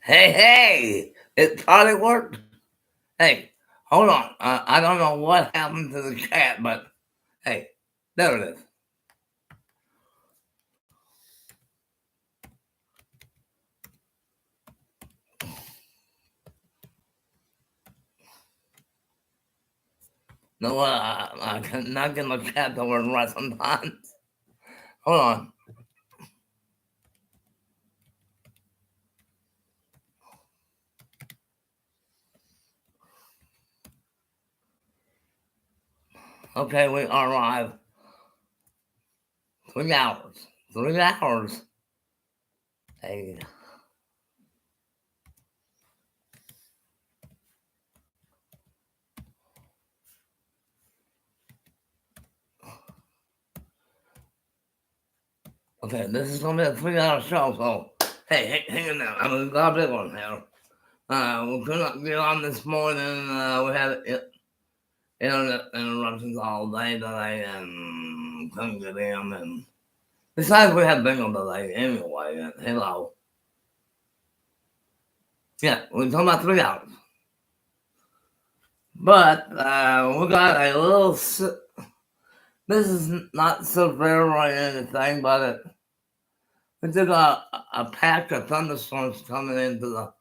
Hey, it probably worked. Hey, hold on. I don't know what happened to the chat, but hey, there it is. No, I cannot get my chat to work right sometimes. Hold on. Okay, we are live. 3 hours. 3 hours. Hey. Okay, this is going to be a 3-hour show, so hey, hang in there. I'm going to grab this one here. We could not get on this morning. We had internet interruptions all day today and couldn't get in. And besides, we had bingo today anyway. And hello. Yeah, we're talking about 3 hours. But we got a little. This is not severe or anything, but we did a patch of thunderstorms coming into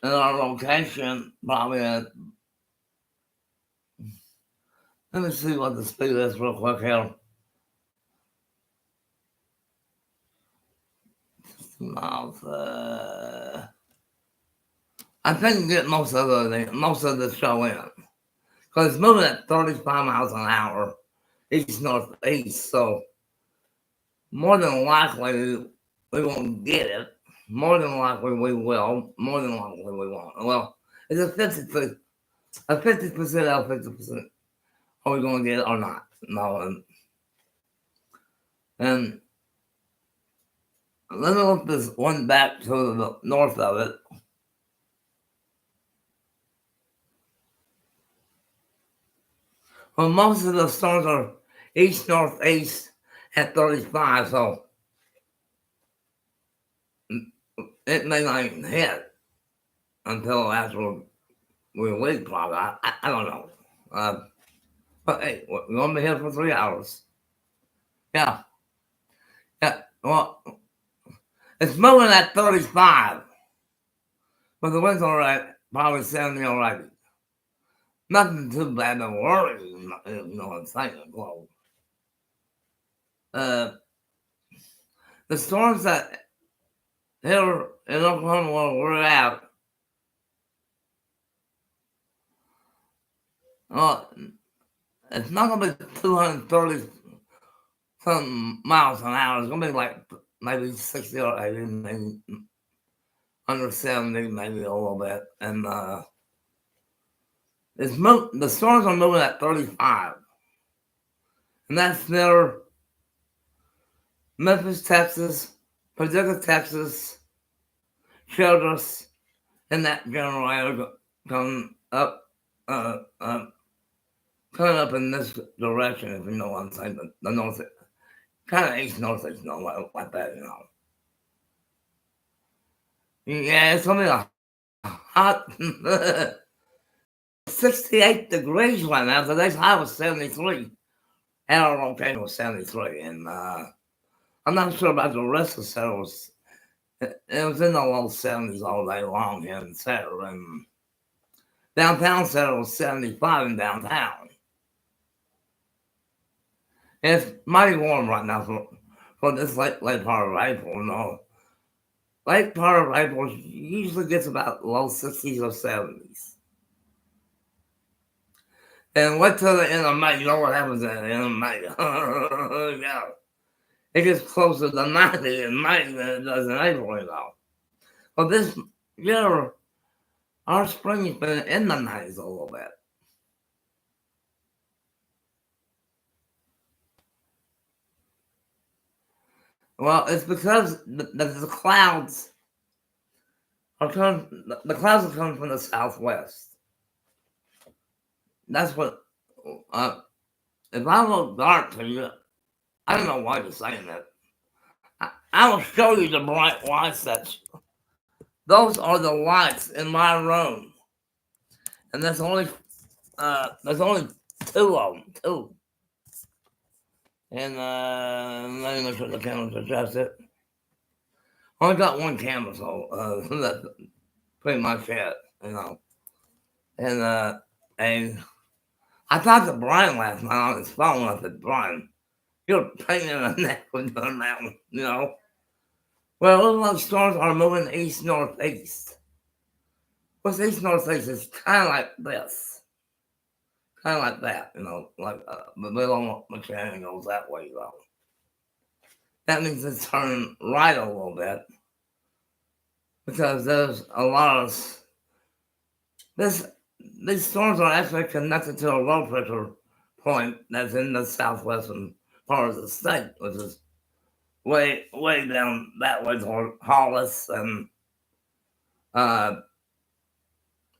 in our location. Probably at. Let me see what the speed is real quick here. Miles. I think get most of the show in because it's moving at 35 miles an hour east northeast. So more than likely we won't get it. More than likely we will. More than likely we won't. Well, it's a 50% out, 50%. Are we going to get it or not? No. And let me look this one back to the north of it. Well, most of the storms are east northeast at 35, so it may not even hit until after we leave, probably. I don't know. But hey, we're going to be here for 3 hours. Yeah. Well, it's moving at 35, but the wind's all right, probably 70 already. Nothing too bad to worry, you know what I'm saying, cloed. The storms that here in Oklahoma where we're at, it's not going to be 230 something miles an hour. It's going to be like maybe 60 or 80, maybe under 70, maybe a little bit. And the storms are moving at 35. And that's near Memphis, Texas, Paducah, Texas, Childress, and that general area coming up in this direction, if you know what I'm saying, the north, kind of east northeast, you know, like that, you know. Yeah, it's gonna be a hot 68 degrees right now. Today's high was 73. And our location was 73, and I'm not sure about the rest of Sayre. It was in the low 70s all day long here in Sayre, and downtown Sayre was 75 in downtown. It's mighty warm right now for this late part of April. You know, late part of April usually gets about low 60s or 70s. And wait till the end of May. You know what happens at the end of May? Yeah. It gets closer to 90 in May than it does in April, you know. But this year, our spring has been in the 90s a little bit. Well, it's because the clouds are coming from the southwest. That's what, if I look dark to you, I don't know why you're saying that. I will show you the bright lights Those are the lights in my room, and there's only two of them, two. And let me make sure the camera's adjusted. Only got one camera, so that's pretty much it, you know. And I talked to Brian last night on his phone. I said, Brian, you're a pain in the neck with doing that one, you know. Well, it looks like stars are moving east-northeast. What's east-northeast is kind of like this. Kind of like that, you know, like the middle mechanic goes that way, though. That means it's turning right a little bit because there's a lot of these storms are actually connected to a low pressure point that's in the southwestern part of the state, which is way down that way toward Hollis and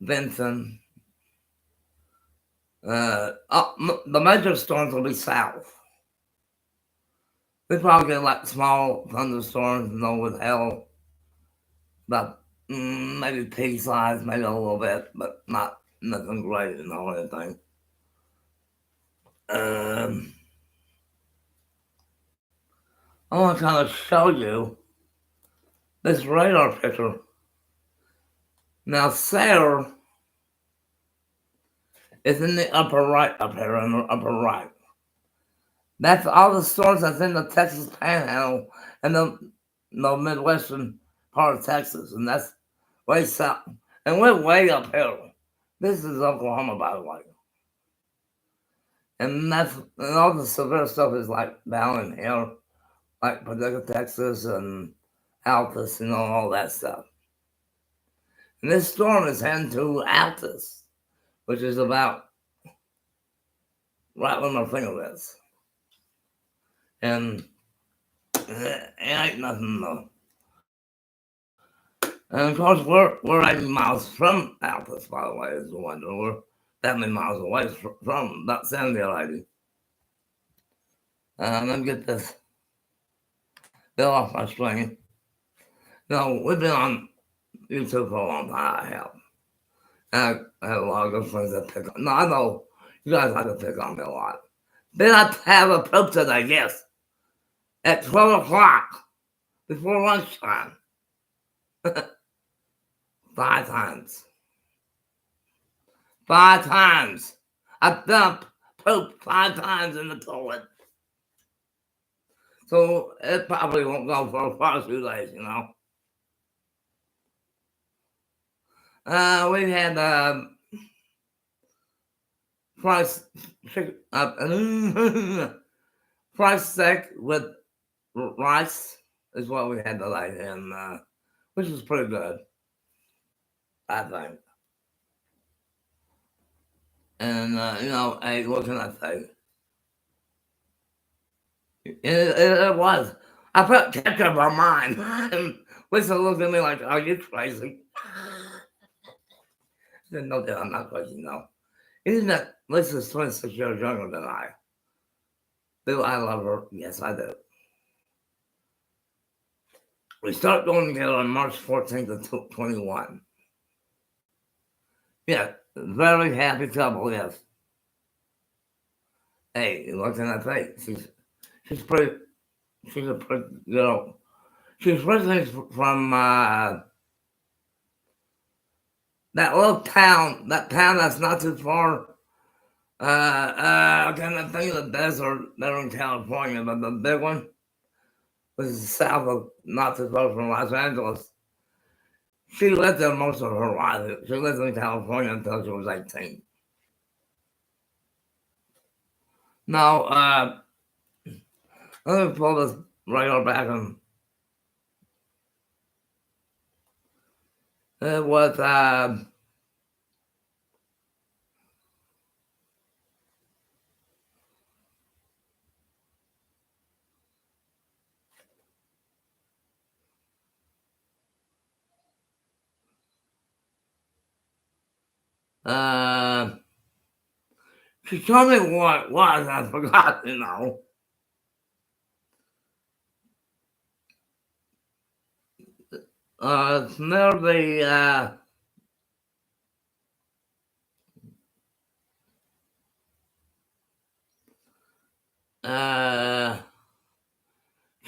Vinson. The major storms will be south. They probably get like small thunderstorms, you know, with hell, about maybe pea size, maybe a little bit, but nothing great, you know, anything. I want to kind of show you this radar picture. Now, Sayre is in the upper right up here, in the upper right. That's all the storms that's in the Texas Panhandle and the Midwestern part of Texas, and that's way south. And we're way up here. This is Oklahoma, by the way. And all the severe stuff is like down in here, like Paducah, Texas, and Altus, you know, all that stuff. And this storm is heading to Altus, which is about right where my finger is. And it ain't nothing though. And of course, we're 80 miles from Altus, by the way, is the wonder. We're that many miles away from about 70 or 80. Let me get this bill off my screen. No, we've been on YouTube for a long time, I have. And I have a lot of good friends that pick on. No, I know you guys like to pick on me a lot. Did I have a poop today? Yes. At 12 o'clock, before lunchtime. 5 times. 5 times. I dumped poop 5 times in the toilet. So it probably won't go for a few days, you know. We had fried steak with rice is what we had today, and which was pretty good, I think. And you know, hey, what can I say? It was. I put ketchup on mine. And Lisa looked at me like, "Are you crazy?" I said, "No, Dad, I'm not crazy. No." Isn't that Lisa's 26 years younger than I? Do I love her? Yes, I do. We start going together on March 14th of 21. Yeah, very happy couple, yes. Hey, what can I say? She's a pretty girl. She's originally from that little town, that's not too far. I can't think of the desert there in California, but the big one was south of, not too far from Los Angeles. She lived there most of her life. She lived in California until she was 18. Now, let me pull this radar back and it was she told me what it was. I forgot, you know. It's near the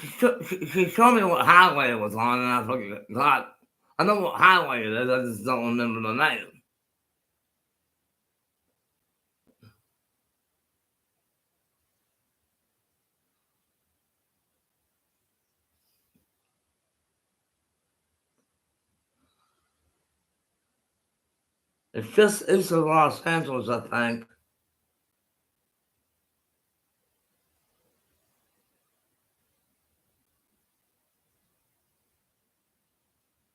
she showed me what highway it was on, and I forgot. I know what highway it is. I just don't remember the name. It's just east of Los Angeles, I think.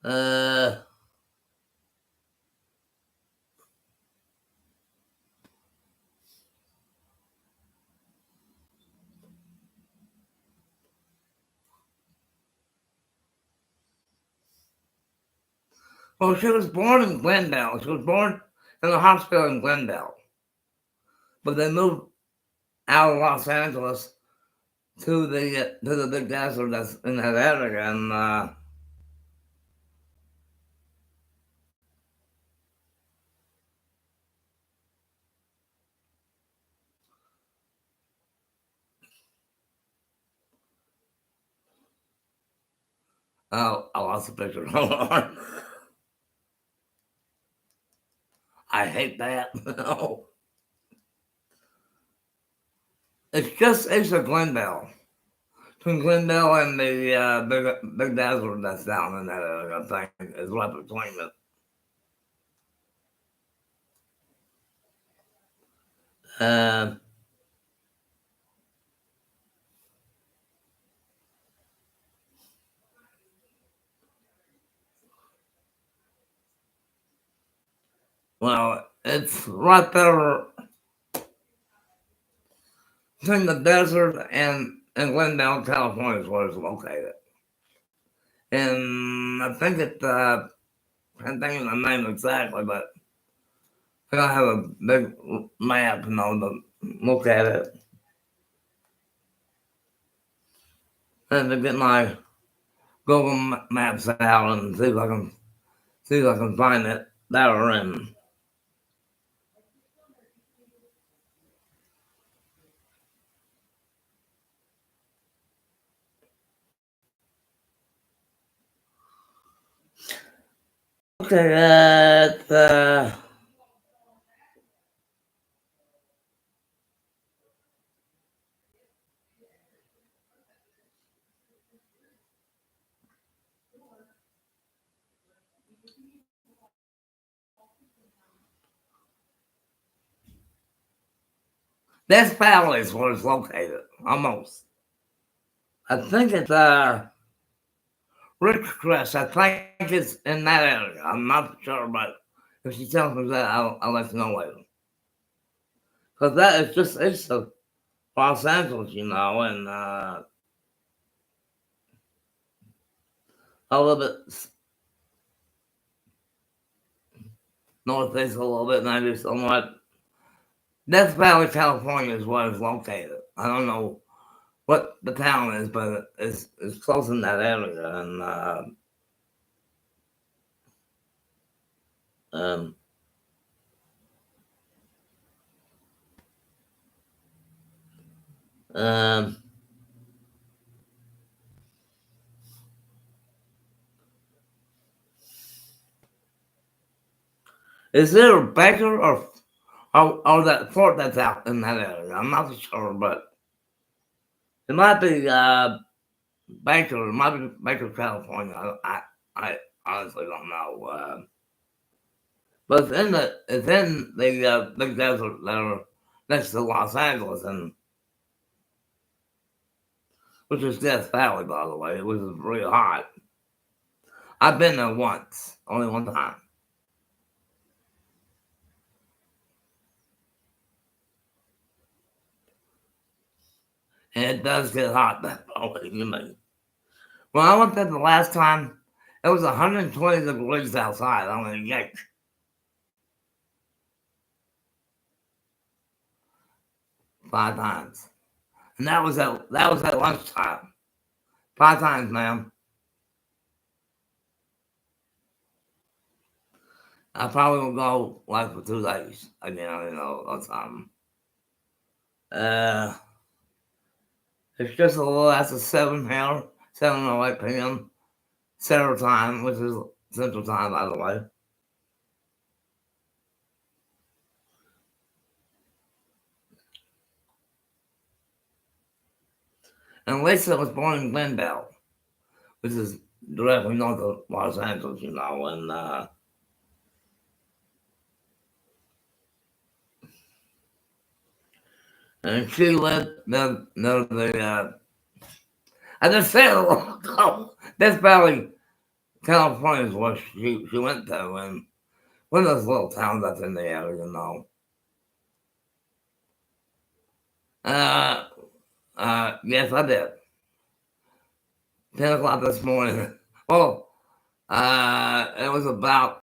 Uh, well, she was born in Glendale. She was born in a hospital in Glendale, but they moved out of Los Angeles to the big desert that's in that area, and oh, I lost the picture. Hold on. I hate that. No. It's just east of Glendale. Between Glendale and the big desert that's down in that area, I think, is right between it. Uh, well, it's right there between the desert and Glendale, California is where it's located. And I think I can't think of the name exactly, but I gotta have a big map, to look at it. And to get my Google Maps out and see if I can find it better. And okay, Death Valley is where it's located, almost. I think it's Ridgecrest. I think it's in that area. I'm not sure, but if she tells me that, I'll let you know later. Because that is just east of Los Angeles, and a little bit northeast, a little bit, maybe somewhat. Death Valley, California is where it's located. I don't know what the town is, but it's close in that area. And um, um, is there a baker or that fort that's out in that area? I'm not sure, but it might be Baker. It might be Baker, California. I honestly don't know. But it's in the big desert there next to Los Angeles, and which is Death Valley, by the way. It was really hot. I've been there once, only one time. And it does get hot that way, you mean. When I went there the last time, it was 120 degrees outside. I mean, yikes. 5 times. And that was at lunchtime. 5 times, ma'am. I probably will go like for 2 days again, you know, or something. It's just a little after 7 here, 7 or 8 p.m. Central Time, which is Central Time, by the way. And Lisa was born in Glendale, which is directly north of Los Angeles, you know, and she lived near the, I just said a long ago, Death Valley, California is where she went to, and one of those little towns that's in the area, you know. Yes, I did. 10 o'clock this morning. Well, it was about